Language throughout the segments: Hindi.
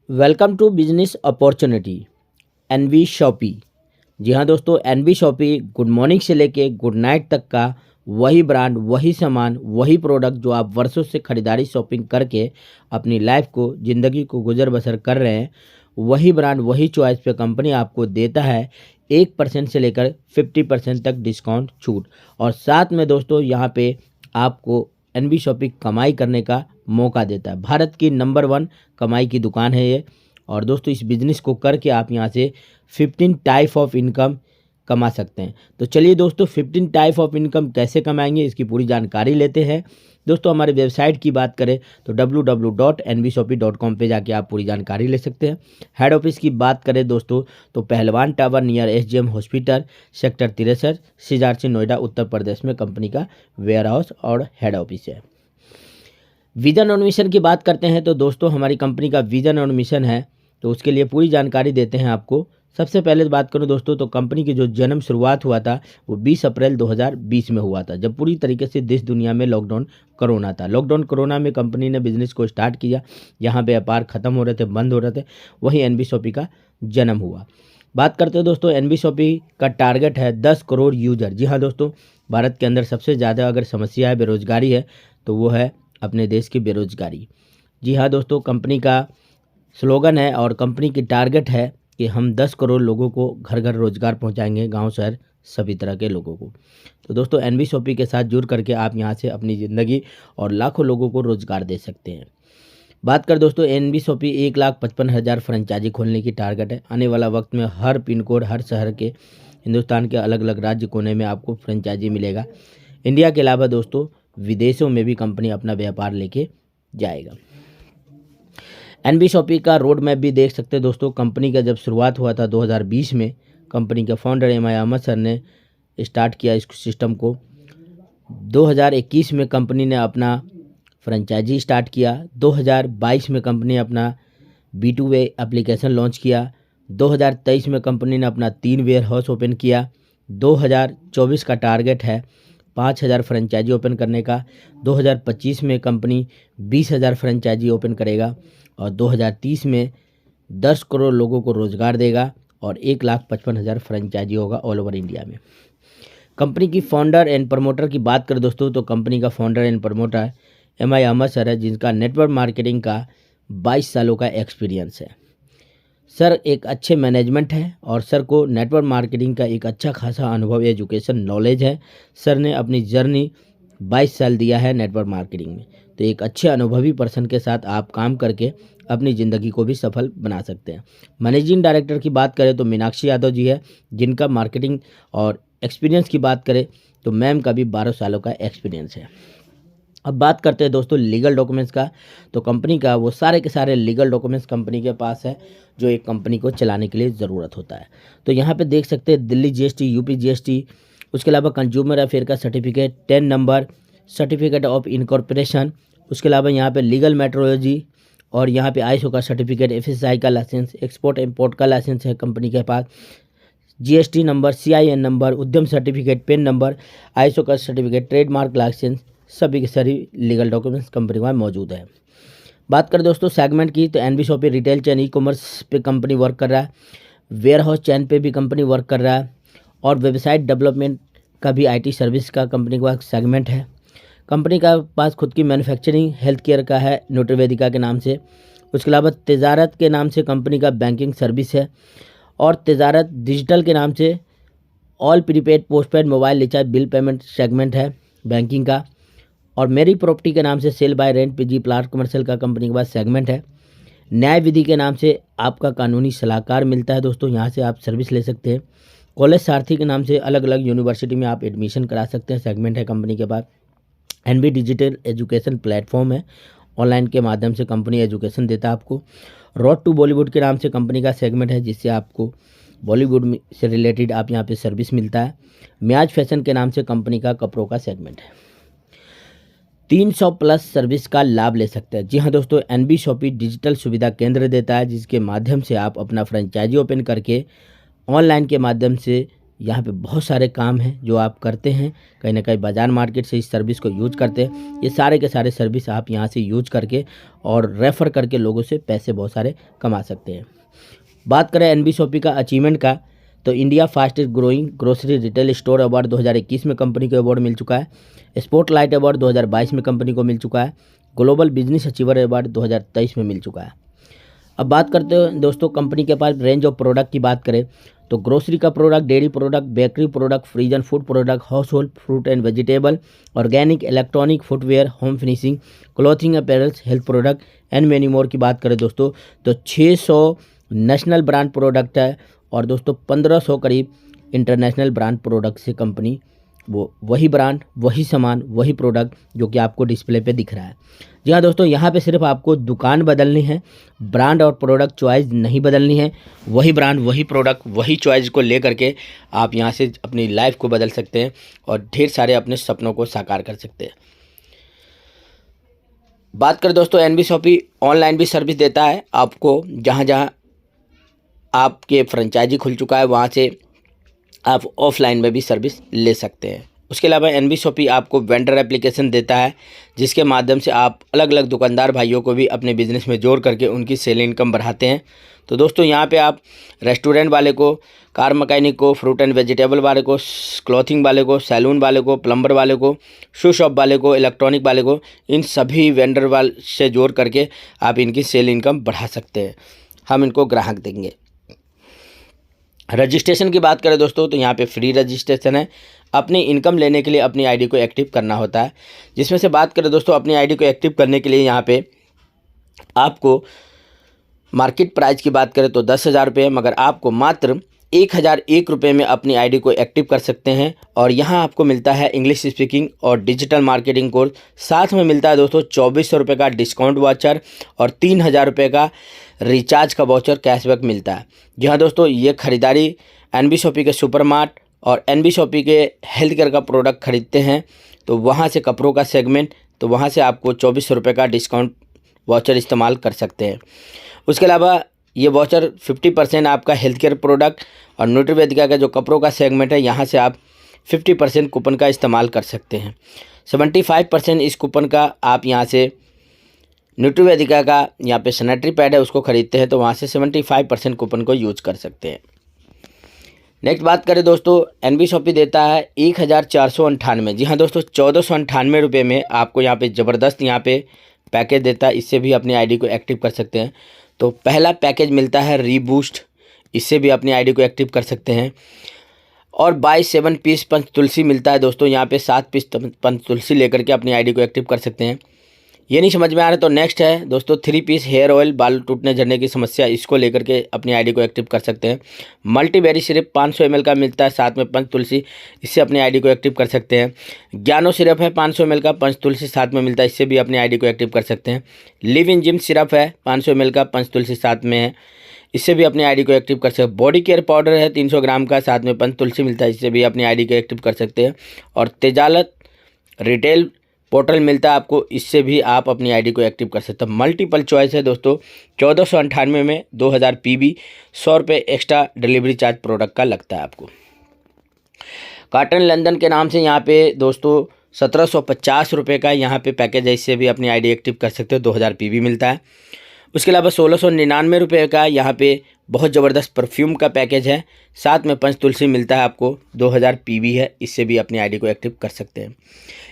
Welcome to business opportunity NV Shoppy. जी हाँ दोस्तों, एनवी शॉपी गुड मॉर्निंग से लेके गुड नाइट तक का वही ब्रांड, वही सामान, वही प्रोडक्ट जो आप वर्षों से खरीदारी शॉपिंग करके अपनी लाइफ को, ज़िंदगी को गुजर बसर कर रहे हैं, वही ब्रांड, वही चॉइस पे कंपनी आपको देता है 1% से लेकर 50% तक डिस्काउंट छूट। और साथ में दोस्तों यहाँ पे आपको एनवी शॉपी कमाई करने का मौका देता है। भारत की नंबर 1 कमाई की दुकान है ये। और दोस्तों इस बिज़नेस को करके आप यहाँ से 15 टाइप ऑफ इनकम कमा सकते हैं। तो चलिए दोस्तों 15 टाइप ऑफ इनकम कैसे कमाएंगे इसकी पूरी जानकारी लेते हैं। दोस्तों हमारे वेबसाइट की बात करें तो www.nvshopee.com पे जाके आप पूरी जानकारी ले सकते हैं। हेड ऑफिस की बात करें दोस्तों तो पहलवान tower near SGM hospital, sector 63, CRC, Noida, Uttar Pradesh में कंपनी का वेयर हाउस और हेड ऑफिस है। विजन और मिशन की बात करते हैं तो दोस्तों हमारी कंपनी का विजन और मिशन है, तो उसके लिए पूरी जानकारी देते हैं आपको। सबसे पहले बात करूं दोस्तों तो कंपनी की जो जन्म शुरुआत हुआ था वो 20 अप्रैल 2020 में हुआ था, जब पूरी तरीके से देश दुनिया में लॉकडाउन कोरोना था। लॉकडाउन कोरोना में कंपनी ने बिजनेस को स्टार्ट किया, यहाँ पे व्यापार खत्म हो रहे थे, बंद हो रहे थे, वहीं एनवी शॉपी का जन्म हुआ। बात करते हैं दोस्तों एनवी शॉपी का टारगेट है 10 करोड़ यूजर। जी हाँ दोस्तों, भारत के अंदर सबसे ज़्यादा अगर समस्या है, बेरोजगारी है, तो वो है अपने देश की बेरोजगारी। जी हाँ दोस्तों, कंपनी का स्लोगन है और कंपनी की टारगेट है कि हम 10 करोड़ लोगों को घर घर रोजगार पहुंचाएंगे, गांव शहर सभी तरह के लोगों को। तो दोस्तों एनवी शॉपी के साथ जुड़ करके आप यहां से अपनी ज़िंदगी और लाखों लोगों को रोजगार दे सकते हैं। बात कर दोस्तों एनवी शॉपी 1,55,000 फ्रेंचाइजी खोलने की टारगेट है। आने वाला वक्त में हर पिन कोड, हर शहर के, हिंदुस्तान के अलग अलग राज्य कोने में आपको फ्रेंचाइजी मिलेगा। इंडिया के अलावा दोस्तों विदेशों में भी कंपनी अपना व्यापार लेके जाएगा। एनवी शॉपी का रोड मैप भी देख सकते हैं दोस्तों। कंपनी का जब शुरुआत हुआ था 2020 में, कंपनी के फाउंडर MI अहमद सर ने स्टार्ट किया इस सिस्टम को। 2021 में कंपनी ने अपना फ्रेंचाइजी स्टार्ट किया। 2022 में कंपनी ने अपना B2B एप्लीकेशन लॉन्च किया। 2023 में कंपनी ने अपना 3 वेयर हाउस ओपन किया। 2024 का टारगेट है 5,000 फ्रेंचाइजी ओपन करने का। 2025 में कंपनी 20,000 फ्रेंचाइजी ओपन करेगा और 2030 में 10 करोड़ लोगों को रोजगार देगा और 1,55,000 फ्रेंचाइजी होगा ऑल ओवर इंडिया में। कंपनी की फाउंडर एंड प्रमोटर की बात करें दोस्तों तो कंपनी का founder and promoter MI Ahmed sir है, जिनका नेटवर्क मार्केटिंग का 22 सालों का एक्सपीरियंस है। सर एक अच्छे मैनेजमेंट है और सर को नेटवर्क मार्केटिंग का एक अच्छा खासा अनुभव, एजुकेशन, नॉलेज है। सर ने अपनी जर्नी 22 साल दिया है नेटवर्क मार्केटिंग में, तो एक अच्छे अनुभवी पर्सन के साथ आप काम करके अपनी ज़िंदगी को भी सफल बना सकते हैं। मैनेजिंग डायरेक्टर की बात करें तो मीनाक्षी यादव जी है, जिनका मार्केटिंग और एक्सपीरियंस की बात करें तो मैम का भी 12 सालों का एक्सपीरियंस है। अब बात करते हैं दोस्तों लीगल डॉक्यूमेंट्स का, तो कंपनी का वो सारे के सारे लीगल डॉक्यूमेंट्स कंपनी के पास है जो एक कंपनी को चलाने के लिए ज़रूरत होता है। तो यहाँ पे देख सकते हैं दिल्ली GST, UP GST, उसके अलावा कंज्यूमर अफेयर का certificate, 10 number, certificate of incorporation, उसके अलावा यहाँ पे लीगल मेट्रोलॉजी और यहाँ पे ISO का सर्टिफिकेट, FSI का लाइसेंस, एक्सपोर्ट इम्पोर्ट का लाइसेंस है कंपनी के पास, GST नंबर, CIN नंबर, उद्यम सर्टिफिकेट, पेन नंबर, ISO का सर्टिफिकेट, ट्रेडमार्क लाइसेंस, सभी के सभी लीगल डॉक्यूमेंट्स कंपनी में मौजूद है। बात करें दोस्तों सेगमेंट की तो एनवी शॉपी रिटेल चैन, ई-कॉमर्स पे कंपनी वर्क कर रहा है, वेयर हाउस चैन पे भी कंपनी वर्क कर रहा है और वेबसाइट डेवलपमेंट का भी IT सर्विस का कंपनी का सेगमेंट है। कंपनी का पास खुद की मैन्युफैक्चरिंग हेल्थ केयर का है न्यूट्रीवेदिका के नाम से। उसके अलावा तिजारत के नाम से कंपनी का बैंकिंग सर्विस है और तिजारत डिजिटल के नाम से all prepaid postpaid mobile recharge bill payment segment है बैंकिंग का। और मेरी प्रॉपर्टी के नाम से sale buy rent PG plot commercial का कंपनी के पास सेगमेंट है। न्याय विधि के नाम से आपका कानूनी सलाहकार मिलता है दोस्तों, यहाँ से आप सर्विस ले सकते हैं। कॉलेज सारथी के नाम से अलग अलग यूनिवर्सिटी में आप एडमिशन करा सकते हैं, सेगमेंट है कंपनी के पास। NV डिजिटल एजुकेशन प्लेटफॉर्म है, ऑनलाइन के माध्यम से कंपनी एजुकेशन देता है आपको। रोड टू बॉलीवुड के नाम से कंपनी का सेगमेंट है, जिससे आपको बॉलीवुड से रिलेटेड आप यहाँ पे सर्विस मिलता है। म्याज फैशन के नाम से कंपनी का कपड़ों का सेगमेंट है। 300 प्लस सर्विस का लाभ ले सकते हैं। जी हाँ दोस्तों, एनवी शॉपी डिजिटल सुविधा केंद्र देता है, जिसके माध्यम से आप अपना फ्रेंचाइजी ओपन करके ऑनलाइन के माध्यम से यहाँ पे बहुत सारे काम हैं जो आप करते हैं, कहीं ना कहीं बाज़ार मार्केट से इस सर्विस को यूज करते हैं। ये सारे के सारे सर्विस आप यहाँ से यूज करके और रेफ़र करके लोगों से पैसे बहुत सारे कमा सकते हैं। बात करें एनबी शॉपी का अचीवमेंट का, तो India fastest growing grocery retail store award 2021 में कंपनी को अवार्ड मिल चुका है। स्पॉटलाइट अवार्ड 2022 में कंपनी को मिल चुका है। ग्लोबल बिजनेस अचीवर अवार्ड 2023 में मिल चुका है। अब बात करते हैं दोस्तों कंपनी के पास रेंज ऑफ प्रोडक्ट की बात करें तो ग्रोसरी का product, dairy product, bakery product, फ्रीजन food product, house hold fruit and vegetable, organic, electronic, footwear, home finishing, clothing apparels, health product and many more की बात करें दोस्तों तो 600 नेशनल ब्रांड प्रोडक्ट है और दोस्तों 1500 करीब इंटरनेशनल ब्रांड प्रोडक्ट से कंपनी वो वही ब्रांड, वही सामान, वही प्रोडक्ट जो कि आपको डिस्प्ले पे दिख रहा है। जी हाँ दोस्तों, यहाँ पे सिर्फ आपको दुकान बदलनी है, ब्रांड और प्रोडक्ट चॉइस नहीं बदलनी है। वही ब्रांड, वही प्रोडक्ट, वही चॉइस को ले करके आप यहाँ से अपनी लाइफ को बदल सकते हैं और ढेर सारे अपने सपनों को साकार कर सकते हैं। बात करें दोस्तों एनबी शॉपी ऑनलाइन भी सर्विस देता है आपको, जहाँ जहाँ आपके फ्रेंचाइजी खुल चुका है वहाँ से आप ऑफलाइन में भी सर्विस ले सकते हैं। उसके अलावा एनबी शॉपी आपको वेंडर एप्लीकेशन देता है जिसके माध्यम से आप अलग अलग दुकानदार भाइयों को भी अपने बिजनेस में जोड़ करके उनकी सेल इनकम बढ़ाते हैं। तो दोस्तों यहाँ पे आप रेस्टोरेंट वाले को, कार मैकेनिक को, फ्रूट एंड वेजिटेबल वाले को, क्लॉथिंग वाले को, सैलून वाले को, प्लम्बर वाले को, शू शॉप वाले को, इलेक्ट्रॉनिक वाले को, इन सभी वेंडर वाले से जोड़ करके आप इनकी सेल इनकम बढ़ा सकते हैं। हम इनको ग्राहक देंगे। रजिस्ट्रेशन की बात करें दोस्तों तो यहाँ पे फ्री रजिस्ट्रेशन है। अपनी इनकम लेने के लिए अपनी आईडी को एक्टिव करना होता है, जिसमें से बात करें दोस्तों अपनी आईडी को एक्टिव करने के लिए यहाँ पे आपको मार्केट प्राइस की बात करें तो 10,000 रुपये, मगर आपको मात्र 1,001 रुपये में अपनी आईडी को एक्टिव कर सकते हैं। और यहाँ आपको मिलता है इंग्लिश स्पीकिंग और डिजिटल मार्केटिंग कोर्स, साथ में मिलता है दोस्तों 2,400 रुपये का डिस्काउंट वाउचर और 3,000 रुपये का रिचार्ज का वाउचर कैशबैक मिलता है। जी हाँ दोस्तों, ये खरीदारी एनबी शॉपी के सुपरमार्ट और एनबी शॉपी के हेल्थ केयर का प्रोडक्ट खरीदते हैं तो वहाँ से कपड़ों का सेगमेंट, तो वहाँ से आपको 2,400 रुपये का डिस्काउंट वाउचर इस्तेमाल कर सकते हैं। उसके अलावा ये वाउचर 50% आपका हेल्थ केयर प्रोडक्ट और न्यूट्रीवेदिका का जो कपड़ों का सेगमेंट है यहाँ से आप 50% कूपन का इस्तेमाल कर सकते हैं। 75% इस कूपन का आप यहाँ से न्यूट्रीवेदिका का यहाँ पे सैनिटरी पैड है उसको खरीदते हैं तो वहाँ से 75% कूपन को यूज कर सकते हैं। नेक्स्ट बात करें दोस्तों एनबी शॉपी देता है 1,498, जी हाँ दोस्तों 1,498 रुपये में आपको यहाँ पे ज़बरदस्त यहाँ पे पैकेज देता है। इससे भी अपनी आईडी को एक्टिव कर सकते हैं। तो पहला पैकेज मिलता है रीबूस्ट, इससे भी अपनी आईडी को एक्टिव कर सकते हैं। और बाय 7 पीस पंच तुलसी मिलता है दोस्तों, यहाँ पे 7 पीस पंच तुलसी लेकर के अपनी आईडी को एक्टिव कर सकते हैं। ये नहीं समझ में आ रहा तो नेक्स्ट है दोस्तों 3 पीस हेयर ऑयल, बाल टूटने झड़ने की समस्या, इसको लेकर के अपनी आईडी को एक्टिव कर सकते हैं। मल्टीबेरी सिरप 500 ml का मिलता है, साथ में पंच तुलसी, इससे अपनी आईडी को एक्टिव कर सकते हैं। ज्ञानो सिरप है 500 ml का, पंच तुलसी साथ में मिलता है, इससे भी अपनी आईडी को एक्टिव कर सकते हैं। लिव इन जिम सिरप है 500 ml का, पंच तुलसी साथ में है, इससे भी अपनी आईडी को एक्टिव कर सकते हैं। बॉडी केयर पाउडर है 300 ग्राम का, साथ में पंच तुलसी मिलता है, इससे भी अपनी आईडी को एक्टिव कर सकते हैं। और तेजालत रिटेल पोर्टल मिलता है आपको, इससे भी आप अपनी आईडी को एक्टिव कर सकते हैं। मल्टीपल चॉइस है दोस्तों। 1,498 में 2,000 PB, 100 रुपये एक्स्ट्रा डिलीवरी चार्ज प्रोडक्ट का लगता है आपको। कॉटन लंदन के नाम से यहाँ पे दोस्तों 1,750 रुपये का यहाँ पे पैकेज है, इससे भी अपनी आईडी एक्टिव कर सकते हो, 2,000 PB मिलता है। उसके अलावा 1,699 रुपये का यहाँ पे बहुत ज़बरदस्त परफ्यूम का पैकेज है, साथ में पंच तुलसी मिलता है आपको, 2,000 PB है, इससे भी अपनी आईडी को एक्टिव कर सकते हैं।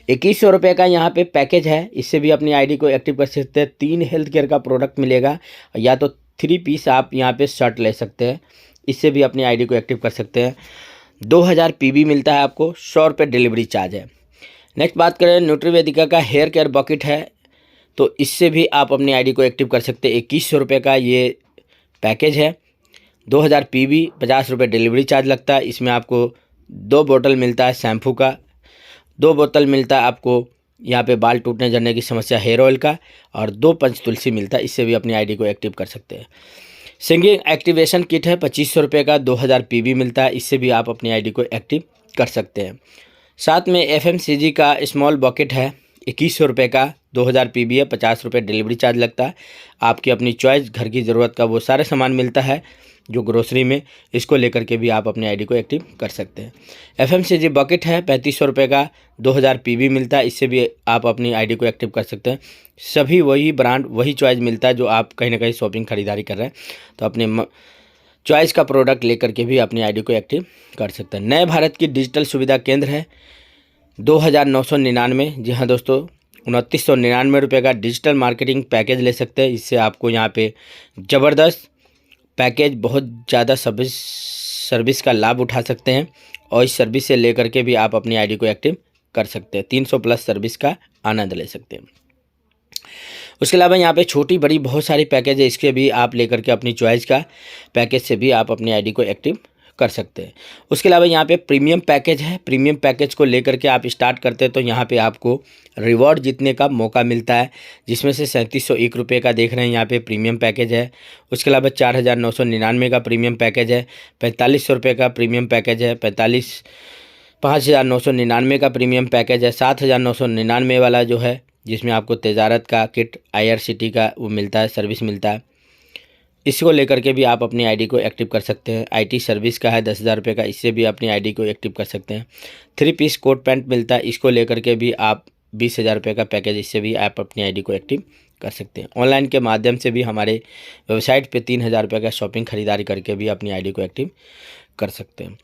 2,100 रुपये का यहाँ पे पैकेज है, इससे भी अपनी आईडी को एक्टिव कर सकते हैं। 3 हेल्थ केयर का प्रोडक्ट मिलेगा, या तो 3 पीस आप यहाँ पे शर्ट ले सकते हैं, इससे भी अपनी आईडी को एक्टिव कर सकते हैं। 2,000 PB मिलता है आपको, 100 रुपये डिलीवरी चार्ज है। नेक्स्ट बात करें न्यूट्रीवेदिका का हेयर केयर बकेट है, तो इससे भी आप अपनी आईडी को एक्टिव कर सकते हैं। 2,100 रुपये का ये पैकेज है, 2,000 PB, 50 रुपये डिलीवरी चार्ज लगता है। इसमें आपको 2 बोतल मिलता है शैम्पू का, 2 बोतल मिलता है आपको यहाँ पे बाल टूटने झड़ने की समस्या हेयर ऑयल का, और 2 पंच तुलसी मिलता है, इससे भी अपनी आईडी को एक्टिव कर सकते हैं। सिंगिंग एक्टिवेशन किट है 2,500 रुपये का, 2,000 PB मिलता है, इससे भी आप अपनी आईडी को एक्टिव कर सकते हैं। साथ में FMCG का स्मॉल बकेट है 2,100 रुपये का, 2,000 PB है, 50 रुपये डिलीवरी चार्ज लगता है। आपकी अपनी चॉइस, घर की ज़रूरत का वो सारे सामान मिलता है, जो ग्रोसरी में, इसको लेकर के भी आप अपनी आईडी को एक्टिव कर सकते हैं। FMCG बकेट है 3500 रुपये का, 2000 PB मिलता है, इससे भी आप अपनी आईडी को एक्टिव कर सकते हैं। सभी वही ब्रांड वही चॉइस मिलता है जो आप कहीं ना कहीं शॉपिंग खरीदारी कर रहे हैं, तो अपने चॉइस का प्रोडक्ट लेकर के भी अपनी आईडी को एक्टिव कर सकते हैं। नए भारत की डिजिटल सुविधा केंद्र है 2999। जी हाँ दोस्तों, 2999 रुपये का डिजिटल मार्केटिंग पैकेज ले सकते हैं। इससे आपको यहाँ पे ज़बरदस्त पैकेज, बहुत ज़्यादा सर्विस का लाभ उठा सकते हैं और इस सर्विस से लेकर के भी आप अपनी आईडी को एक्टिव कर सकते हैं। 300 प्लस सर्विस का आनंद ले सकते हैं। उसके अलावा यहाँ पे छोटी बड़ी बहुत सारी पैकेज है, इसके भी आप लेकर के अपनी चॉइस का पैकेज से भी आप अपनी आईडी को एक्टिव कर सकते हैं। उसके अलावा यहाँ पे प्रीमियम पैकेज है। प्रीमियम पैकेज को लेकर के आप स्टार्ट करते हैं तो यहाँ पे आपको रिवॉर्ड जीतने का मौका मिलता है, जिसमें से 3701 रुपये का देख रहे हैं यहाँ पे प्रीमियम पैकेज है। उसके अलावा 4999 का प्रीमियम पैकेज है, 4500 रुपये का प्रीमियम पैकेज है, 5999 का प्रीमियम पैकेज है, 7999 वाला जो है जिसमें आपको तेजारत का किट IRCT का वो मिलता है, सर्विस मिलता है। इसको लेकर के भी आप अपनी आईडी को एक्टिव कर सकते हैं। IT सर्विस का है 10,000 रुपये का, इससे भी अपनी आईडी को एक्टिव कर सकते हैं। 3 पीस कोट पैंट मिलता है, इसको लेकर के भी आप 20,000 रुपये का पैकेज, इससे भी आप अपनी आईडी को एक्टिव कर सकते हैं। ऑनलाइन के माध्यम से भी हमारे वेबसाइट पे 3,000 रुपये का शॉपिंग खरीदारी करके भी अपनी आईडी को एक्टिव कर सकते हैं।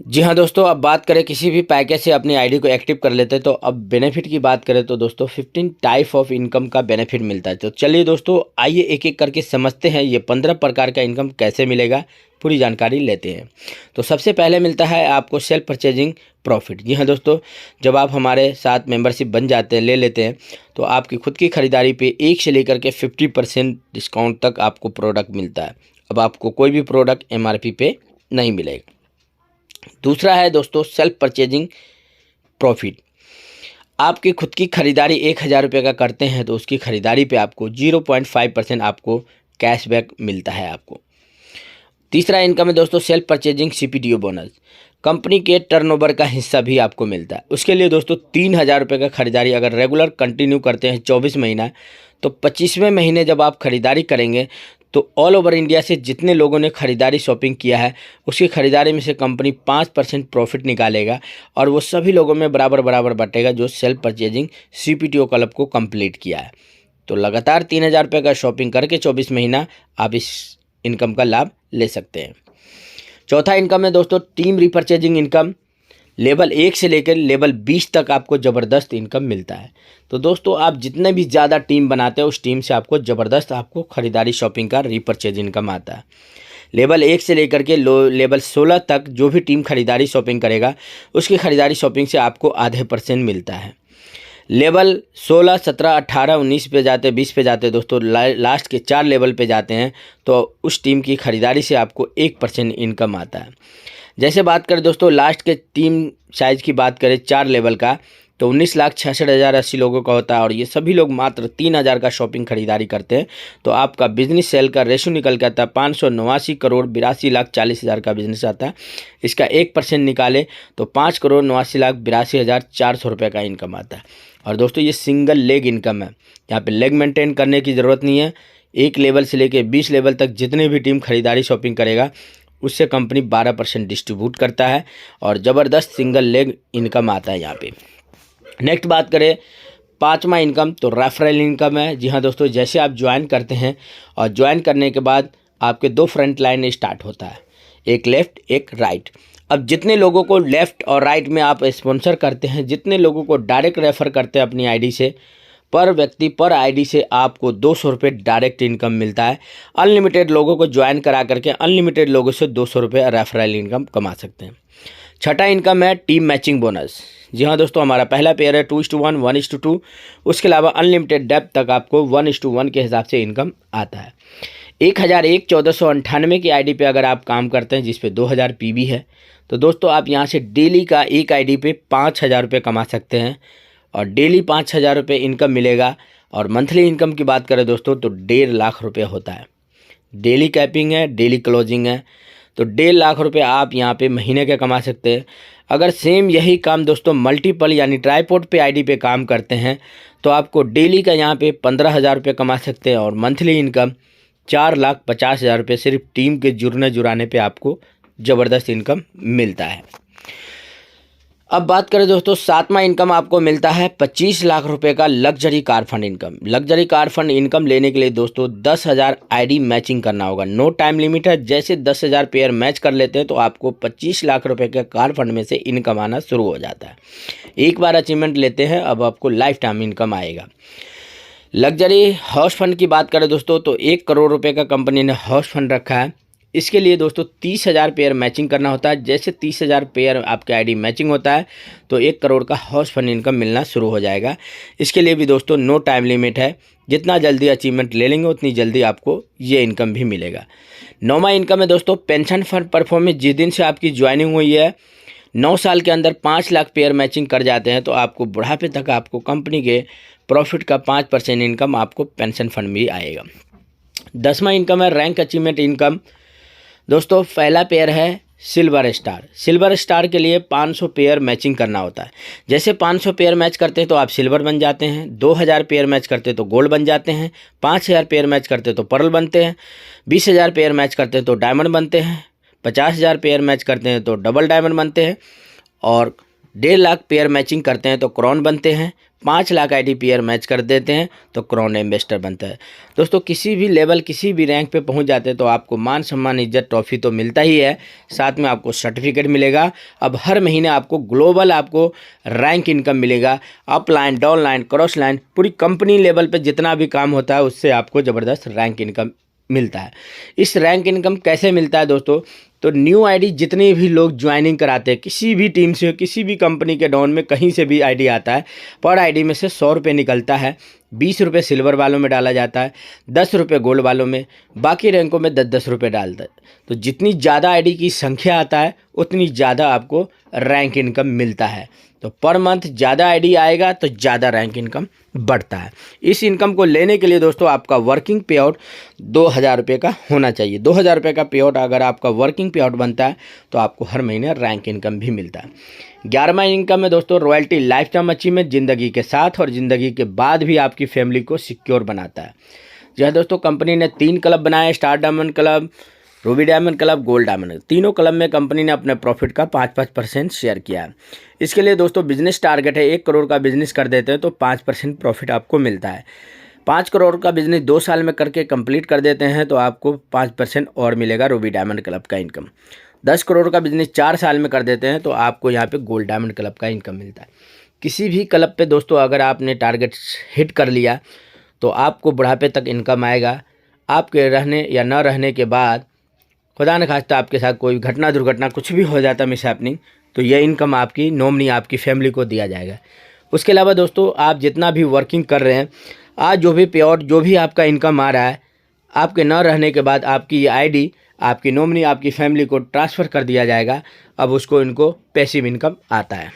जी हाँ दोस्तों, अब बात करें किसी भी पैकेज से अपनी आईडी को एक्टिव कर लेते हैं तो अब बेनिफिट की बात करें तो दोस्तों 15 टाइप ऑफ इनकम का बेनिफिट मिलता है। तो चलिए दोस्तों, आइए एक एक करके समझते हैं ये 15 प्रकार का इनकम कैसे मिलेगा, पूरी जानकारी लेते हैं। तो सबसे पहले मिलता है आपको सेल्फ परचेजिंग प्रॉफिट। जी हाँ दोस्तों, जब आप हमारे साथ मेंबरशिप बन जाते हैं, ले लेते हैं, तो आपकी खुद की खरीदारी पे 1 से लेकर के 50% डिस्काउंट तक आपको प्रोडक्ट मिलता है। अब आपको कोई भी प्रोडक्ट MRP पे नहीं मिलेगा। दूसरा है दोस्तों सेल्फ परचेजिंग प्रॉफिट। आपकी खुद की खरीदारी 1000 रुपये का करते हैं तो उसकी खरीदारी पे आपको 0.5% आपको कैशबैक मिलता है आपको। तीसरा इनकम है दोस्तों self purchasing CPTO bonus. Company के टर्नओवर का हिस्सा भी आपको मिलता है। उसके लिए दोस्तों 3000 रुपये का खरीदारी अगर रेगुलर कंटिन्यू करते हैं 24 महीना, तो 25वें महीने जब आप खरीदारी करेंगे तो ऑल ओवर इंडिया से जितने लोगों ने खरीदारी शॉपिंग किया है उसकी खरीदारी में से कंपनी 5% प्रॉफिट निकालेगा और वो सभी लोगों में बराबर बराबर बटेगा जो सेल्फ परचेजिंग CPTO क्लब को कंप्लीट किया है। तो लगातार 3000 रुपये का शॉपिंग करके 24 महीना आप इस इनकम का लाभ ले सकते हैं। चौथा इनकम है दोस्तों टीम रीपरचेजिंग इनकम। लेवल 1 से लेकर लेवल 20 तक आपको ज़बरदस्त इनकम मिलता है। तो दोस्तों आप जितने भी ज़्यादा टीम बनाते हो उस टीम से आपको ज़बरदस्त आपको खरीदारी शॉपिंग का रीपरचेज इनकम आता है। लेवल 1 से लेकर के लेवल 16 तक जो भी टीम खरीदारी शॉपिंग करेगा उसकी खरीदारी शॉपिंग से आपको आधे % मिलता है। लेवल 16, 17, 18, 19 पे जाते, 20 पे जाते दोस्तों, लास्ट के 4 लेवल पे जाते हैं तो उस टीम की खरीदारी से आपको 1% इनकम आता है। जैसे बात करें दोस्तों लास्ट के टीम साइज़ की बात करें 4 लेवल का, तो 19,66,080 लोगों का होता है और ये सभी लोग मात्र 3000 का शॉपिंग खरीदारी करते हैं। तो आपका बिजनेस सेल का रेशो निकल के आता है 589,82,40,40,000 का बिजनेस आता है। इसका 1% निकाले तो 5,89,82,400 रुपये का इनकम आता है। और दोस्तों ये सिंगल लेग इनकम है, यहाँ पे लेग मेंटेन करने की ज़रूरत नहीं है। 1 लेवल से लेकर 20 लेवल तक जितने भी टीम खरीदारी शॉपिंग करेगा उससे कंपनी 12% डिस्ट्रीब्यूट करता है और ज़बरदस्त सिंगल लेग इनकम आता है यहाँ पे। नेक्स्ट बात करें 5वां इनकम, तो रेफरल इनकम है। जी हाँ दोस्तों, जैसे आप ज्वाइन करते हैं और ज्वाइन करने के बाद आपके 2 फ्रंट लाइन स्टार्ट होता है, एक लेफ़्ट एक राइट। अब जितने लोगों को लेफ़्ट और राइट में आप स्पॉन्सर करते हैं, जितने लोगों को डायरेक्ट रेफ़र करते हैं अपनी आईडी से, पर व्यक्ति पर आईडी से आपको 200 रुपये डायरेक्ट इनकम मिलता है। अनलिमिटेड लोगों को ज्वाइन करा करके अनलिमिटेड लोगों से 200 रुपये रेफरल इनकम कमा सकते हैं। छठा इनकम है टीम मैचिंग बोनस। जी हाँ दोस्तों, हमारा पहला पेयर है 2:1, 1:2। उसके अलावा अनलिमिटेड डेप्थ तक आपको 1:1 के हिसाब से इनकम आता है। 1001 1498 की आईडी पे अगर आप काम करते हैं जिस पे 2000 PB है, तो दोस्तों आप यहाँ से डेली का एक आईडी पे 5000 रुपये कमा सकते हैं और डेली 5000 रुपये इनकम मिलेगा। और मंथली इनकम की बात करें दोस्तों तो 1.5 लाख रुपये होता है। डेली कैपिंग है, डेली क्लोजिंग है, तो 1.5 लाख रुपये आप यहाँ पे महीने के कमा सकते हैं। अगर सेम यही काम दोस्तों मल्टीपल यानी ट्राईपोड पे आईडी पे काम करते हैं तो आपको डेली का यहाँ पे 15,000 रुपये कमा सकते हैं और मंथली इनकम 4,50,000 रुपये सिर्फ टीम के जुड़ने जुड़ाने पे आपको ज़बरदस्त इनकम मिलता है। अब बात करें दोस्तों, 7वां इनकम आपको मिलता है 25 लाख रुपए का luxury car fund income. Luxury car fund income लेने के लिए दोस्तों 10,000 आईडी मैचिंग करना होगा। नो टाइम लिमिट है। जैसे 10,000 पेयर मैच कर लेते हैं तो आपको 25 लाख रुपए के कार फंड में से इनकम आना शुरू हो जाता है। एक बार अचीवमेंट लेते हैं, अब आपको लाइफ टाइम इनकम आएगा। लग्जरी हाउस फंड की बात करें दोस्तों तो 1 करोड़ रुपए का कंपनी ने हाउस फंड रखा है। इसके लिए दोस्तों 30,000 पेयर मैचिंग करना होता है। जैसे 30,000 पेयर आपके आईडी मैचिंग होता है तो 1 करोड़ का हाउस फंड इनकम मिलना शुरू हो जाएगा। इसके लिए भी दोस्तों नो टाइम लिमिट है। जितना जल्दी अचीवमेंट ले लेंगे उतनी जल्दी आपको ये इनकम भी मिलेगा। 9वां इनकम है दोस्तों पेंशन फंड परफॉर्मेंस। जिस दिन से आपकी ज्वाइनिंग हुई है 9 साल के अंदर 5 लाख पेयर मैचिंग कर जाते हैं तो आपको बुढ़ापे तक आपको कंपनी के प्रॉफिट का 5% इनकम आपको पेंशन फंड में आएगा। 10वां इनकम है रैंक अचीवमेंट इनकम। दोस्तों पहला पेयर है सिल्वर स्टार। सिल्वर स्टार के लिए 500 पेयर मैचिंग करना होता है। जैसे 500 पेयर मैच करते हैं तो आप सिल्वर बन जाते हैं। 2,000 पेयर मैच करते हैं तो गोल्ड बन जाते हैं। 5,000 पेयर मैच करते हैं तो पर्ल बनते हैं। 20,000 पेयर मैच करते हैं तो डायमंड बनते हैं। 50,000 पेयर मैच करते हैं तो डबल डायमंड बनते हैं। और 1.5 लाख पेयर मैचिंग करते हैं तो क्राउन बनते हैं। 5 लाख आईडी पेयर मैच कर देते हैं तो क्राउन एम्बेसडर बनता है। दोस्तों किसी भी लेवल किसी भी रैंक पे पहुंच जाते हैं तो आपको मान सम्मान इज्जत ट्रॉफी तो मिलता ही है, साथ में आपको सर्टिफिकेट मिलेगा। अब हर महीने आपको ग्लोबल आपको रैंक इनकम मिलेगा। Up line, down line, cross line, पूरी कंपनी लेवल पे जितना भी काम होता है उससे आपको ज़बरदस्त रैंक इनकम मिलता है। इस रैंक इनकम कैसे मिलता है दोस्तों, तो न्यू आईडी जितने भी लोग ज्वाइनिंग कराते हैं किसी भी टीम से, किसी भी कंपनी के डाउन में कहीं से भी आईडी आता है, पर आईडी में से 100 रुपये निकलता है। 20 रुपये सिल्वर वालों में डाला जाता है, 10 रुपये गोल्ड वालों में, बाकी रैंकों में 10-10 रुपये डालता है। तो जितनी ज़्यादा आईडी की संख्या आता है उतनी ज़्यादा आपको रैंक इनकम मिलता है। तो पर मंथ ज़्यादा आईडी आएगा तो ज़्यादा रैंक इनकम बढ़ता है। इस इनकम को लेने के लिए दोस्तों आपका वर्किंग पे आउट 2,000 रुपये का होना चाहिए। 2,000 रुपये का पे आउट अगर आपका वर्किंग पे आउट बनता है तो आपको हर महीने रैंक इनकम भी मिलता है। 11वां इनकम है दोस्तों रॉयल्टी लाइफ टाइम अचीवमेंट। ज़िंदगी के साथ और ज़िंदगी के बाद भी आपकी फैमिली को सिक्योर बनाता है। जी हाँ दोस्तों, कंपनी ने 3 क्लब बनाए, star diamond club, Ruby diamond club, gold diamond. तीनों क्लब में कंपनी ने अपने प्रॉफिट का 5% शेयर किया है। इसके लिए दोस्तों बिजनेस टारगेट है 1 करोड़ का बिजनेस कर देते हैं तो 5% प्रॉफिट आपको मिलता है। 5 करोड़ का बिजनेस 2 साल में करके कंप्लीट कर देते हैं तो आपको 5% और मिलेगा रूबी डायमंड क्लब का इनकम। 10 करोड़ का बिजनेस 4 साल में कर देते हैं तो आपको यहाँ पे गोल्ड डायमंड क्लब का इनकम मिलता है। किसी भी क्लब पे दोस्तों अगर आपने टारगेट हिट कर लिया तो आपको बुढ़ापे तक इनकम आएगा। आपके रहने या न रहने के बाद खुदा न खास्ता आपके साथ कोई घटना दुर्घटना कुछ भी हो जाता मिस हैपनिंग तो यह इनकम आपकी नॉमिनी आपकी फैमिली को दिया जाएगा। उसके अलावा दोस्तों आप जितना भी वर्किंग कर रहे हैं, आज जो भी पे आउट जो भी आपका इनकम आ रहा है, आपके न रहने के बाद आपकी ये आईडी आपकी नॉमिनी आपकी फैमिली को ट्रांसफ़र कर दिया जाएगा। अब उसको इनको पैसिव इनकम आता है।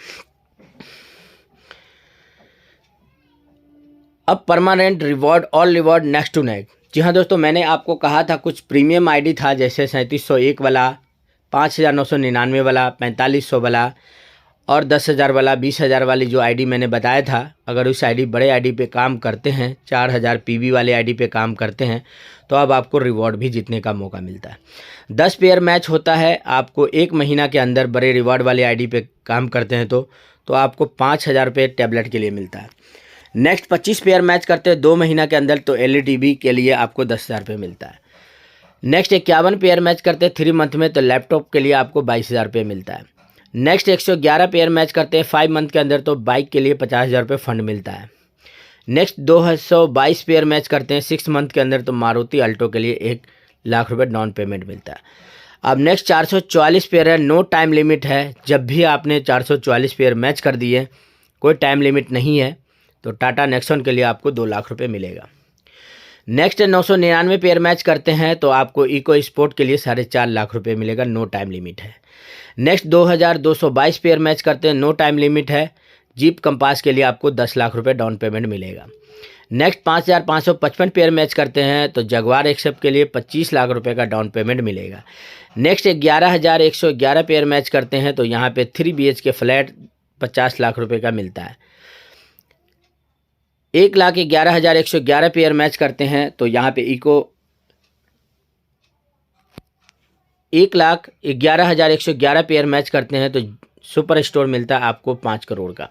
अब permanent reward, all reward next to next. जी हाँ दोस्तों, मैंने आपको कहा था कुछ प्रीमियम आईडी था जैसे 3701 वाला, 5,999 वाला, 4500 वाला और 10,000 वाला, 20,000 वाली जो आईडी मैंने बताया था। अगर उस आईडी बड़े आईडी पे काम करते हैं, 4,000 पीवी वाले आईडी पे काम करते हैं तो अब आपको रिवॉर्ड भी जीतने का मौका मिलता है। 10 पेयर मैच होता है आपको 1 महीना के अंदर बड़े रिवॉर्ड वाले आईडी पे काम करते हैं तो आपको 5,000 रुपये टैबलेट के लिए मिलता है। नेक्स्ट 25 पेयर मैच करते हैं 2 महीना के अंदर तो एलईडी के लिए आपको 10,000 रुपये मिलता है। नेक्स्ट 51 पेयर मैच करते हैं 3 मंथ में तो लैपटॉप के लिए आपको 22,000 रुपये मिलता है। नेक्स्ट 111 पेयर मैच करते हैं 5 मंथ के अंदर तो बाइक के लिए 50,000 रुपये फंड मिलता है। नेक्स्ट 222 पेयर मैच करते हैं 6 मंथ के अंदर तो मारुति अल्टो के लिए 1 लाख रुपये डाउन पेमेंट मिलता है। अब नेक्स्ट 444 पेयर है, नो टाइम लिमिट है। जब भी आपने 444 पेयर मैच कर दिए, कोई टाइम लिमिट नहीं है, तो टाटा नेक्सॉन के लिए आपको 2 लाख रुपये मिलेगा। नेक्स्ट 999 पेयर मैच करते हैं तो आपको इको स्पोर्ट के लिए 4.5 लाख रुपये मिलेगा, नो टाइम लिमिट है। नेक्स्ट 2222 पेयर मैच करते हैं, नो टाइम लिमिट है। जीप कंपास के लिए आपको 10 लाख रुपये डाउन पेमेंट मिलेगा। नेक्स्ट 5,555 पेयर मैच करते हैं तो जगवार एक्सेप्ट के लिए 25 लाख रुपये का डाउन पेमेंट मिलेगा। नेक्स्ट 11,111 पेयर मैच करते हैं तो यहाँ पे 3 BHK फ्लैट 50 लाख रुपये का मिलता है। 1,11,111 पेयर मैच करते हैं तो यहाँ पे इको 1,11,111 पेयर मैच करते हैं तो सुपर स्टोर मिलता है आपको 5 करोड़ का।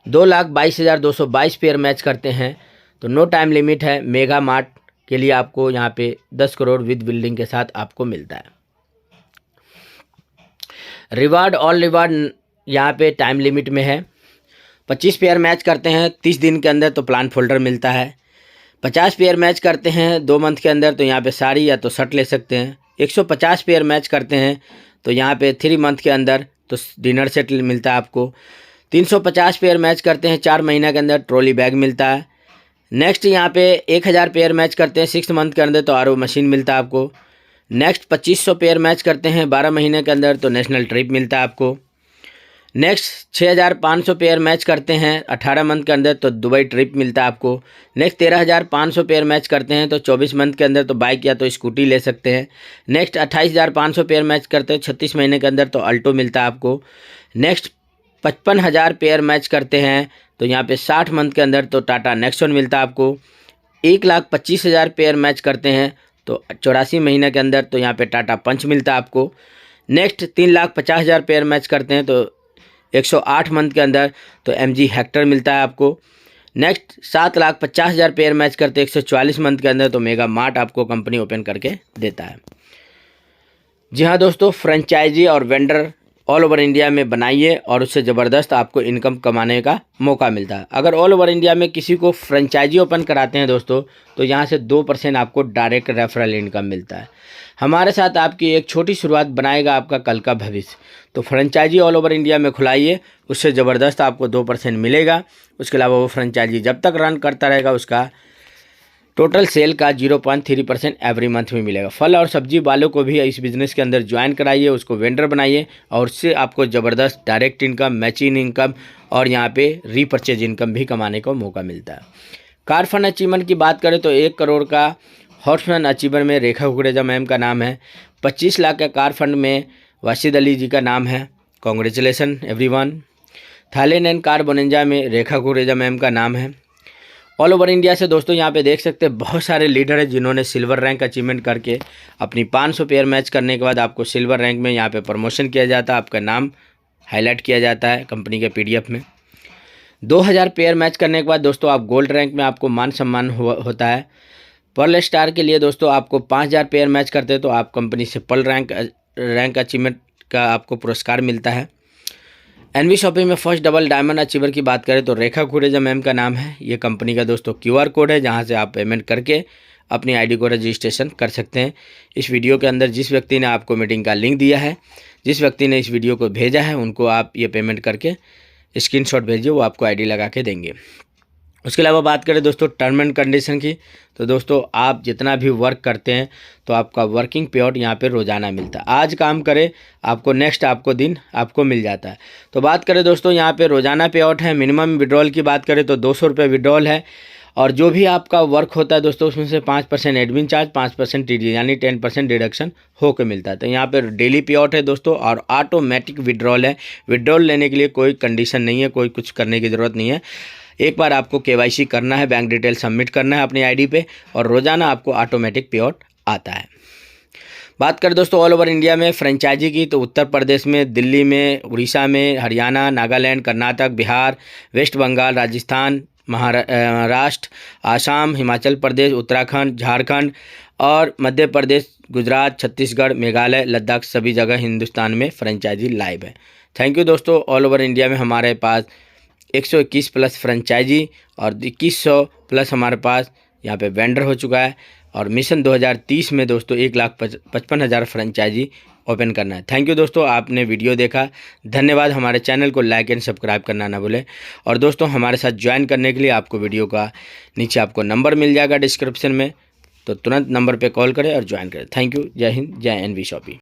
2,22,222 पेयर मैच करते हैं तो नो टाइम लिमिट है, मेगा मार्ट के लिए आपको यहाँ पे 10 करोड़ विद बिल्डिंग के साथ आपको मिलता है। रिवार्ड ऑल रिवार्ड यहाँ पे टाइम लिमिट में है। 25 पेयर मैच करते हैं 30 दिन के अंदर तो प्लान फोल्डर मिलता है। 50 पेयर मैच करते हैं 2 मंथ के अंदर तो यहाँ पे साड़ी या तो शर्ट ले सकते हैं। 150 पेयर मैच करते हैं तो यहाँ पे 3 मंथ के अंदर तो डिनर सेट मिलता है आपको। 350 पेयर मैच करते हैं 4 महीने के अंदर ट्रॉली बैग मिलता है। नेक्स्ट यहाँ पे 1000 पेयर मैच करते हैं 6 मंथ के अंदर तो RO मशीन मिलता है आपको। नेक्स्ट 2500 पेयर मैच करते हैं 12 महीने के अंदर तो नेशनल ट्रिप मिलता है आपको। नेक्स्ट 6500 पेयर मैच करते हैं 18 मंथ के अंदर तो दुबई ट्रिप मिलता है आपको। नेक्स्ट 13500 पेयर मैच करते हैं तो 24 मंथ के अंदर तो बाइक या तो स्कूटी ले सकते हैं। नेक्स्ट 28500 पेयर मैच करते हैं 36 महीने के अंदर तो अल्टो मिलता है आपको। नेक्स्ट 55,000 पेयर मैच करते हैं तो यहाँ पे 60 मंथ के अंदर तो टाटा नेक्सॉन मिलता है आपको। 1,25,000 पेयर मैच करते हैं तो 84 महीने के अंदर तो यहाँ पे टाटा पंच मिलता है आपको। नेक्स्ट 3,50,000 पेयर मैच करते हैं तो 108 मंथ के अंदर तो MG हेक्टर मिलता है आपको। नेक्स्ट 7,50,000 पेयर मैच करते हैं 144 मंथ के अंदर तो मेगा मार्ट आपको कंपनी ओपन करके देता है। जी हाँ दोस्तों, फ्रेंचाइजी और वेंडर ऑल ओवर इंडिया में बनाइए और उससे ज़बरदस्त आपको इनकम कमाने का मौका मिलता है। अगर ऑल ओवर इंडिया में किसी को फ्रेंचाइजी ओपन कराते हैं दोस्तों तो यहाँ से 2% आपको डायरेक्ट रेफरल इनकम मिलता है। हमारे साथ आपकी एक छोटी शुरुआत बनाएगा आपका कल का भविष्य। तो फ्रेंचाइजी ऑल ओवर इंडिया में खुलाइए, उससे ज़बरदस्त आपको 2% मिलेगा। उसके अलावा वो फ्रेंचाइजी जब तक रन करता रहेगा उसका टोटल सेल का 0.3% एवरी मंथ में मिलेगा। फल और सब्जी वालों को भी इस बिज़नेस के अंदर ज्वाइन कराइए, उसको वेंडर बनाइए और उससे आपको ज़बरदस्त डायरेक्ट इनकम, मैचिंग इनकम और यहाँ पे रीपरचेज इनकम भी कमाने का मौका मिलता है। कार फंड अचीवमेंट की बात करें तो 1 करोड़ का हॉर्स फंड अचीवर में रेखा कुकरेजा मैम का नाम है। 25 लाख का कार फंड में वाशिद अली जी का नाम है। Congratulations everyone. Thailand and car bonanza में रेखा कुकरेजा मैम का नाम है। ऑल ओवर इंडिया से दोस्तों यहाँ पे देख सकते हैं बहुत सारे लीडर हैं जिन्होंने सिल्वर रैंक अचीवमेंट करके अपनी 500 पेयर मैच करने के बाद आपको सिल्वर रैंक में यहाँ पे प्रमोशन किया जाता है, आपका नाम हाईलाइट किया जाता है कंपनी के PDF में। 2000 पेयर मैच करने के बाद दोस्तों आप गोल्ड रैंक में आपको मान सम्मान होता है। पर्ल स्टार के लिए दोस्तों आपको 5000 पेयर मैच करते हैं तो आप कंपनी से पर्ल रैंक अचीवमेंट का आपको पुरस्कार मिलता है। NV शॉपिंग में फर्स्ट डबल डायमंड अचीवर की बात करें तो रेखा कुकरेजा मैम का नाम है। ये कंपनी का दोस्तों QR कोड है जहां से आप पेमेंट करके अपनी ID को रजिस्ट्रेशन कर सकते हैं। इस वीडियो के अंदर जिस व्यक्ति ने आपको मीटिंग का लिंक दिया है, जिस व्यक्ति ने इस वीडियो को भेजा है, उनको आप ये पेमेंट करके स्क्रीनशॉट भेजिए, वो आपको ID लगा के देंगे। उसके अलावा बात करें दोस्तों टर्म एंड कंडीशन की तो दोस्तों आप जितना भी वर्क करते हैं तो आपका वर्किंग पे आउट यहाँ पे रोज़ाना मिलता है। आज काम करें आपको नेक्स्ट आपको दिन आपको मिल जाता है। तो बात करें दोस्तों यहाँ पे रोज़ाना पे आउट है। मिनिमम विड्रॉल की बात करें तो 200 रुपये विड्रॉल है और जो भी आपका वर्क होता है दोस्तों उसमें से 5% एडमिन चार्ज, 5% TD यानी 10% डिडक्शन होकर मिलता है। तो यहाँ पर डेली पे आउट है दोस्तों और ऑटोमेटिक विड्रॉल है। विड्रॉल लेने के लिए कोई कंडीशन नहीं है, कोई कुछ करने की ज़रूरत नहीं है। एक बार आपको KYC करना है, बैंक डिटेल सबमिट करना है अपनी ID पे और रोज़ाना आपको ऑटोमेटिक पे आउट आता है। बात करें दोस्तों ऑल ओवर इंडिया में फ्रेंचाइजी की तो उत्तर प्रदेश में, दिल्ली में, उड़ीसा में, हरियाणा, नागालैंड, कर्नाटक, बिहार, वेस्ट बंगाल, राजस्थान, महाराष्ट्र, आसाम, हिमाचल प्रदेश, उत्तराखंड, झारखंड और मध्य प्रदेश, गुजरात, छत्तीसगढ़, मेघालय, लद्दाख सभी जगह हिंदुस्तान में फ्रेंचाइजी लाइव है। थैंक यू दोस्तों। ऑल ओवर इंडिया में हमारे पास 121 प्लस फ्रेंचाइजी और 2100 प्लस हमारे पास यहाँ पे वेंडर हो चुका है और मिशन 2030 में दोस्तों 1,55,000 फ्रेंचाइजी ओपन करना है। थैंक यू दोस्तों, आपने वीडियो देखा, धन्यवाद। हमारे चैनल को लाइक एंड सब्सक्राइब करना ना भूलें और दोस्तों हमारे साथ ज्वाइन करने के लिए आपको वीडियो का नीचे आपको नंबर मिल जाएगा डिस्क्रिप्शन में, तो तुरंत नंबर पर कॉल करें और ज्वाइन करें। Thank you. जय हिंद, जय NV शॉपिंग।